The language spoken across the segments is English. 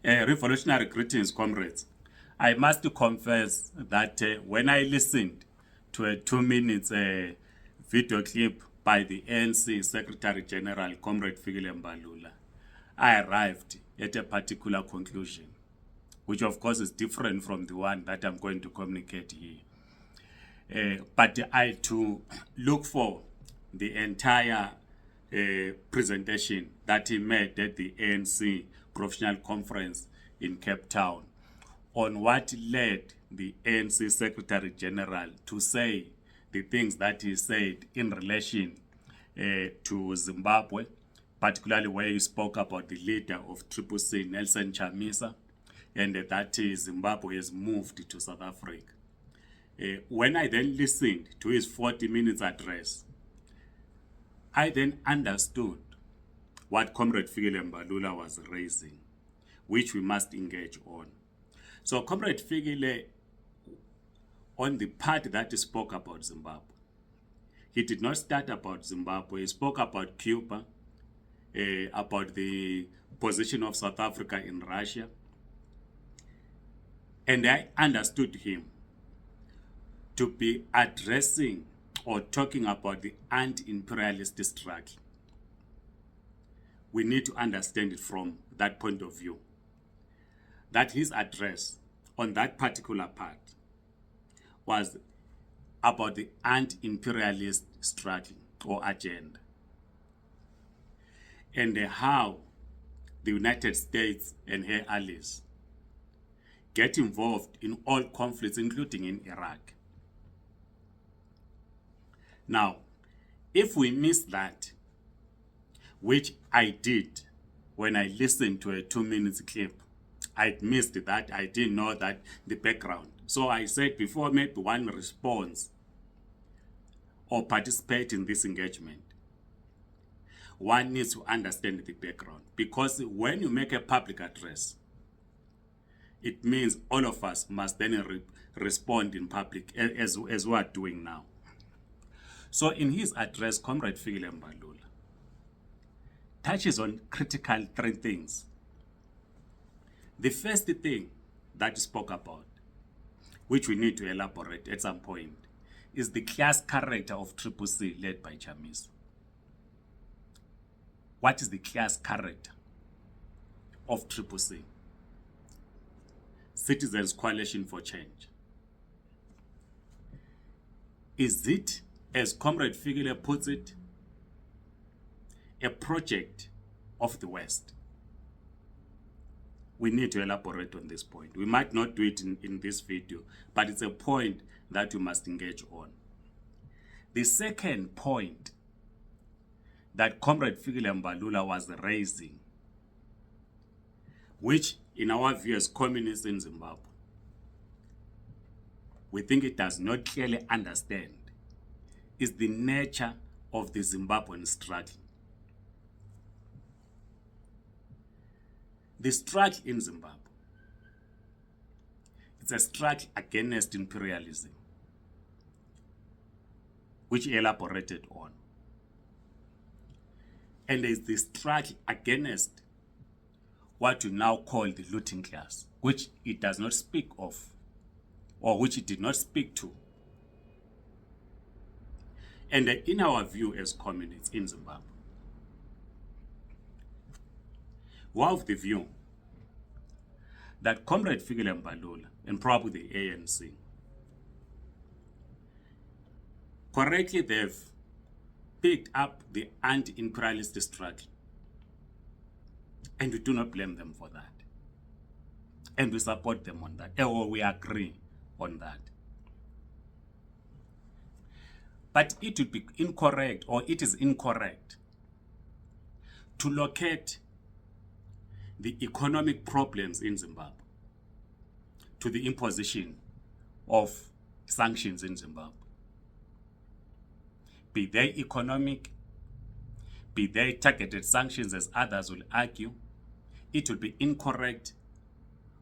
Revolutionary greetings, comrades. I must confess that when I listened to a 2 minutes video clip by the ANC Secretary General, Comrade Fikile Mbalula, I arrived at a particular conclusion, which of course is different from the one that I'm going to communicate here. But I to look for the entire presentation that he made at the ANC Professional Conference in Cape Town on what led the ANC Secretary General to say the things that he said in relation to Zimbabwe, particularly where he spoke about the leader of Triple C, Nelson Chamisa, and that Zimbabwe has moved to South Africa. When I then listened to his 40 minutes address, I then understood what Comrade Fikile Mbalula was raising, which we must engage on. So Comrade Fikile, on the part that he spoke about Zimbabwe, he did not start about Zimbabwe. He spoke about Cuba, about the position of South Africa in Russia. And I understood him to be addressing or talking about the anti-imperialist struggle. We need to understand it from that point of view. That his address on that particular part was about the anti-imperialist struggle or agenda, and how the United States and her allies get involved in all conflicts, including in Iraq. Now, if we miss that, which I did when I listened to a 2 minutes clip, I missed that. I didn't know that the background. So I said before maybe one response or participate in this engagement, one needs to understand the background. Because when you make a public address, it means all of us must then respond in public as we are doing now. So in his address, Comrade Fikile Mbalula touches on critical three things. The first thing that he spoke about, which we need to elaborate at some point, is the class character of Triple C led by Chamisa. What is the class character of Triple C? Citizens Coalition for Change. Is it, as Comrade Fikile puts it, a project of the West? We need to elaborate on this point. We might not do it in this video, but it's a point that we must engage on. The second point that Comrade Fikile Mbalula was raising, which in our view as communists in Zimbabwe, we think it does not clearly understand, is the nature of the Zimbabwean struggle. The struggle in Zimbabwe, it's a struggle against imperialism, which he elaborated on. And there is the struggle against what you now call the looting class, which it does not speak of, or which it did not speak to. And in our view as communists in Zimbabwe, we have the view that Comrade Fikile Mbalula and probably the ANC, correctly they've picked up the anti-imperialist struggle. And we do not blame them for that. And we support them on that, or we agree on that. But it would be incorrect, or it is incorrect, to locate the economic problems in Zimbabwe to the imposition of sanctions in Zimbabwe. Be they economic, be they targeted sanctions, as others will argue, it would be incorrect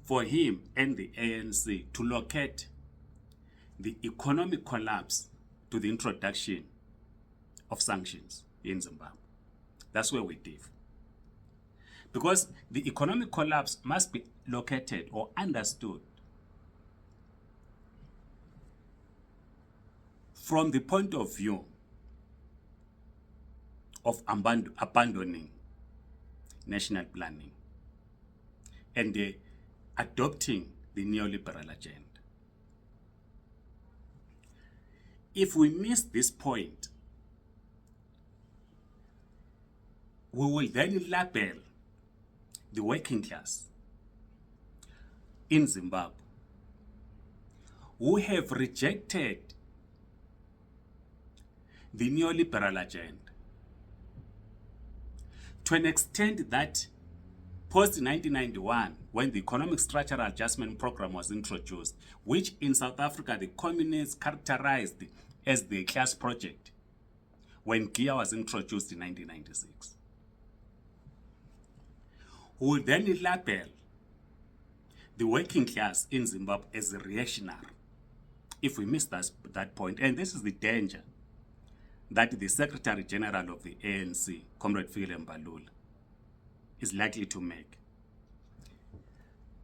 for him and the ANC to locate the economic collapse to the introduction of sanctions in Zimbabwe. That's where we differ. Because the economic collapse must be located or understood from the point of view of abandoning national planning and adopting the neoliberal agenda. If we miss this point, we will then label the working class in Zimbabwe who have rejected the neoliberal agenda to an extent that post-1991, when the Economic Structural Adjustment Program was introduced, which in South Africa the communists characterized as the class project, when GIA was introduced in 1996, who will then label the working class in Zimbabwe as reactionary if we miss that point. And this is the danger that the Secretary General of the ANC, Comrade Fikile Mbalula, is likely to make.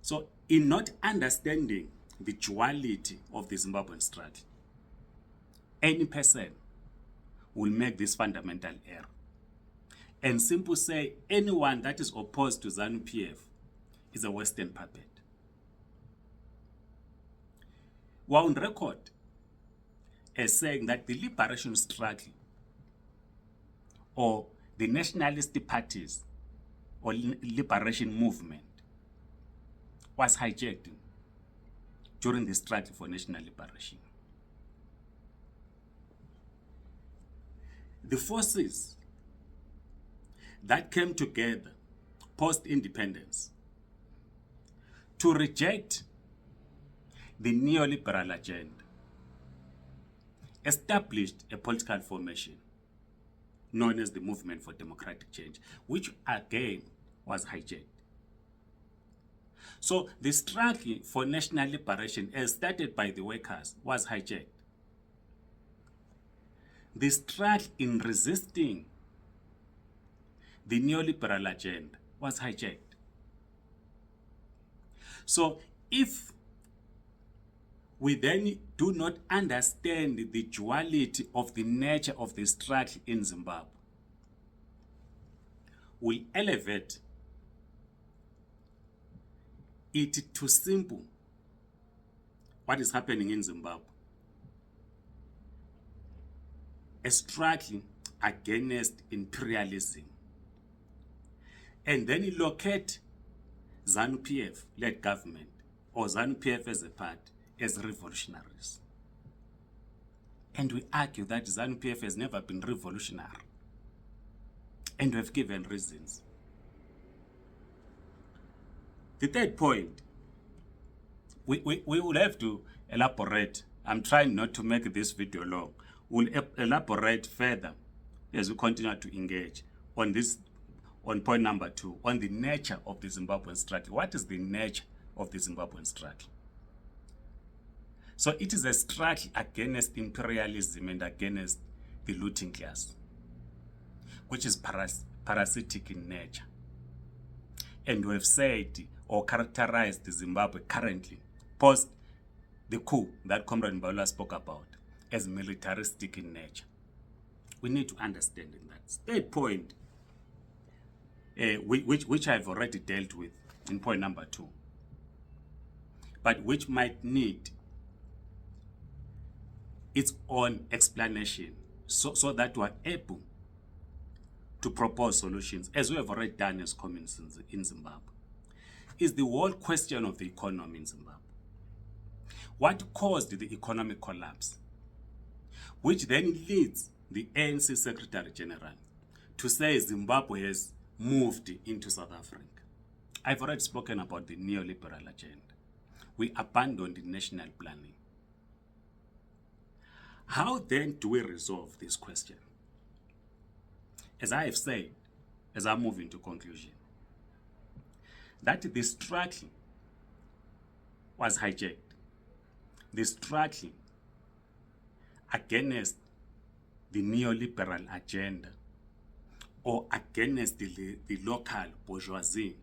So, in not understanding the duality of the Zimbabwean struggle, any person will make this fundamental error and simply say anyone that is opposed to ZANU-PF is a Western puppet. We're on record as saying that the liberation struggle or the nationalist parties or liberation movement was hijacked during the struggle for national liberation. The forces that came together post-independence to reject the neoliberal agenda established a political formation known as the Movement for Democratic Change, which again was hijacked. So the struggle for national liberation, as started by the workers, was hijacked. The struggle in resisting the neoliberal agenda was hijacked. So if we then do not understand the duality of the nature of the struggle in Zimbabwe, we elevate it to simple what is happening in Zimbabwe, a struggle against imperialism, and then locate ZANU-PF led government or ZANU-PF as a party as revolutionaries. And we argue that ZANU-PF has never been revolutionary, and we have given reasons. The third point, we will have to elaborate. I'm trying not to make this video long. We'll elaborate further as we continue to engage on this, on point number 2, on the nature of the Zimbabwean struggle. What is the nature of the Zimbabwean struggle? So it is a struggle against imperialism and against the looting class, which is parasitic in nature. And we have said or characterized Zimbabwe currently, post the coup that Comrade Mbalula spoke about, as militaristic in nature. We need to understand in that. Third point, which I've already dealt with in point number 2, but which might need its own explanation so that we're able to propose solutions, as we have already done as communists in Zimbabwe, is the whole question of the economy in Zimbabwe. What caused the economic collapse, which then leads the ANC Secretary General to say Zimbabwe has moved into South Africa. I've already spoken about the neoliberal agenda. We abandoned national planning. How then do we resolve this question? As I have said, as I move into conclusion, that the struggle was hijacked. The struggle against the neoliberal agenda or against the local bourgeoisie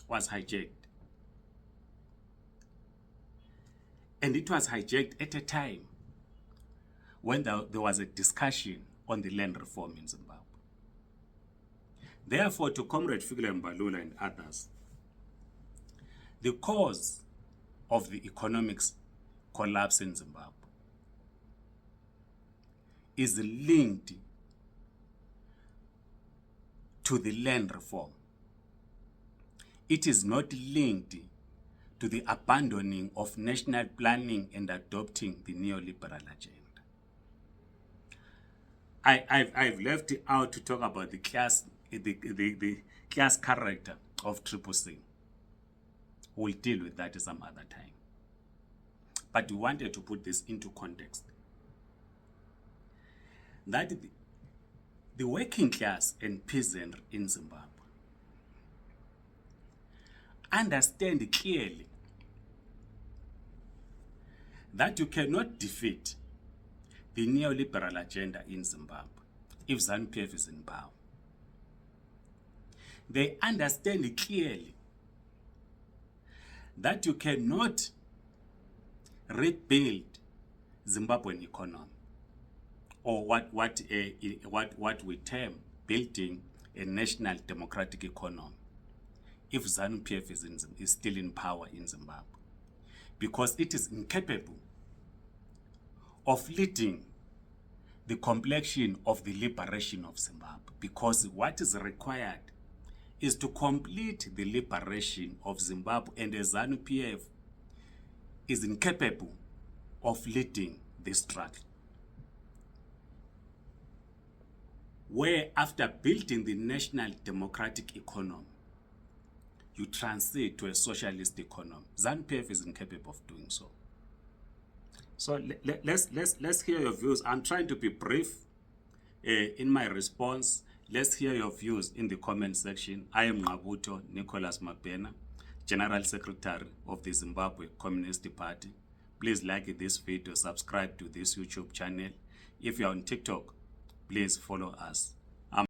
was hijacked. And it was hijacked at a time when there was a discussion on the land reform in Zimbabwe. Therefore, to Comrade Fikile, Mbalula and others, the cause of the economic collapse in Zimbabwe is linked to the land reform. It is not linked to the abandoning of national planning and adopting the neoliberal agenda. I've left it out to talk about the class character of Triple C. We'll deal with that some other time. But we wanted to put this into context. That the working class and peasantry in Zimbabwe understand clearly that you cannot defeat the neoliberal agenda in Zimbabwe if ZANU-PF is in power. They understand clearly that you cannot rebuild Zimbabwean economy, or what we term building a national democratic economy, if ZANU-PF is still in power in Zimbabwe, because it is incapable of leading the complexion of the liberation of Zimbabwe, because what is required is to complete the liberation of Zimbabwe, and the ZANU-PF is incapable of leading this struggle. Where after building the national democratic economy, you transit to a socialist economy. ZANU-PF is incapable of doing so. So let's hear your views. I'm trying to be brief in my response. Let's hear your views in the comment section. I am Ngabuto Nicholas Mabena, General Secretary of the Zimbabwe Communist Party. Please like this video, subscribe to this YouTube channel. If you're on TikTok, please follow us.